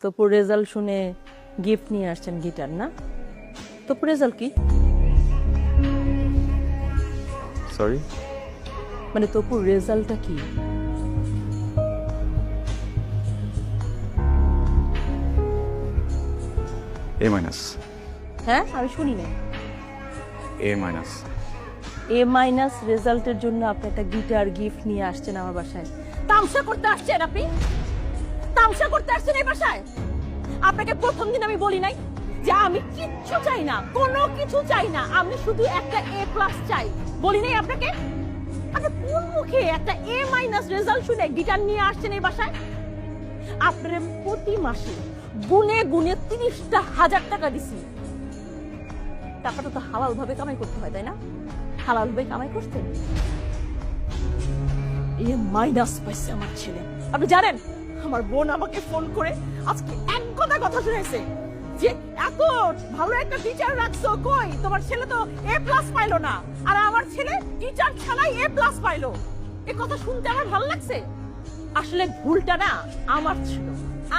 তপুর result শুনে gift নিয়ে আসছেন গিটার না? তপুর রেজাল্ট কি? সরি, মানে তপুর রেজাল্টটা কি? এ মাইনাস। হ্যাঁ, আমি শুনি না। এ মাইনাস। এ মাইনাস রেজাল্টের জন্য আপনি একটা গিটার গিফট নিয়ে আসছেন আমার বাসায়। তামসা করতে আসছেন আপনি? তামসা করতে আসছেন এই বাসায়? আপনাকে প্রথম দিন আমি বলি নাই যে আমি কিচ্ছু চাই না, কোনো কিছু চাই না, আমি শুধু একটা এ প্লাস চাই? বলি নাই আপনাকে? আপনি কোন মুখে একটা এ মাইনাস রেজাল্ট শুনে গিটার নিয়ে আসছেন এই বাসায়? আপনার আমি প্রতি মাসে গুনে গুনে 30,000 টাকা দিছি। টাকাটা তো হালাল ভাবে কামাই করতে হয়, তাই না? হালাল ভাবে কামাই করতেন। এ মাইনাস পাইছে আমার ছেলে। আপনি জানেন আমার বোন আমাকে ফোন করে আজকে এক কথা শুনেছে যে এত ভালো একটা টিচার রাখছো, কই তোমার ছেলে তো এ প্লাস পাইলো না, আর আমার ছেলে টিচার ছাড়াই এ প্লাস পাইলো। এই কথা শুনতে আমার ভালো লাগছে। আসলে ভুলটা না আমার ছিল,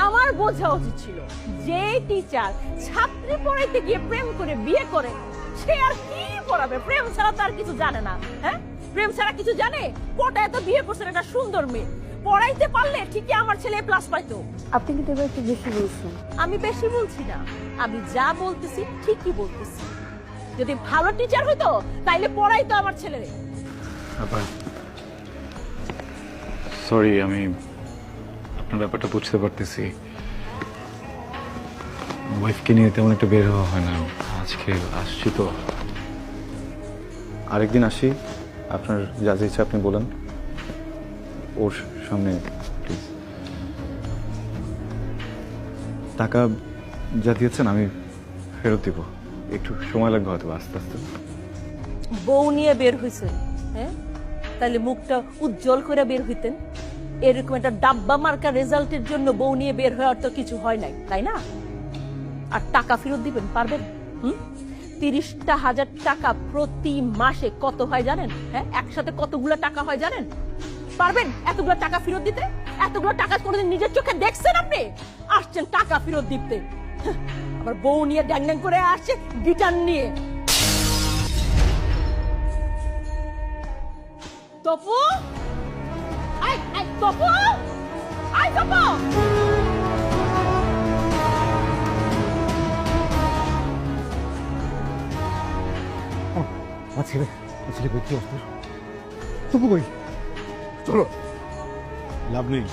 আমার বোঝা উচিত ছিল যে টিচার ছাত্রী পড়াইতে গিয়ে প্রেম করে বিয়ে করে সে আর কি পড়াবে? প্রেম ছাড়া তো আর কিছু জানে না। হ্যাঁ, প্রেম ছাড়া কিছু জানে? কোটা এত বিয়ে করছেন একটা সুন্দর মেয়ে, পড়াইতে পারলে ঠিকই আমার ছেলে প্লাস পাইতো। আপনি কিন্তু এবার একটু বেশি বলছেন। আমি বেশি বলছি না, আমি যা বলতেছি ঠিকই বলতেছি। যদি ভালো টিচার হইতো তাইলে পড়াইতো আমার ছেলেরে। আবার সরি, আমি আপনার ব্যাপারটা বুঝতে পারতেছি। ওয়াইফকে নিয়ে তেমন একটা বের হওয়া হয় না। আজকে আসছি তো, আরেকদিন আসি। আপনার যা যা ইচ্ছা আপনি বলেন, ওর সামনে প্লিজ। টাকা যা দিয়েছেন আমি ফেরত দিব, একটু সময় লাগবে হয়তো, আস্তে আস্তে। বউ নিয়ে বের হইছেন, হ্যাঁ? তাহলে মুখটা উজ্জ্বল করে বের হইতেন। এরকম একটা ডাব্বা মার্কা রেজাল্টের জন্য বউ নিয়ে বের হওয়ার তো কিছু হয় নাই, তাই না? আর টাকা ফেরত দিবেন পারবেন? 30,000 টাকা প্রতি মাসে কত হয় জানেন? হ্যাঁ, একসাথে কতগুলো টাকা হয় জানেন? পারবেন এতগুলো টাকা ফেরত দিতে? এতগুলো টাকা কোনোদিন নিজের চোখে দেখছেন আপনি? আসছেন টাকা ফেরত দিতে, আবার বউ নিয়ে ড্যাং ড্যাং করে আসছে গিটার নিয়ে। তপু, আয় আয় তপু, আয় তপু। ছেলে ছেলে কি অবস্থা? তবু কই, চলো। লাভ নেই,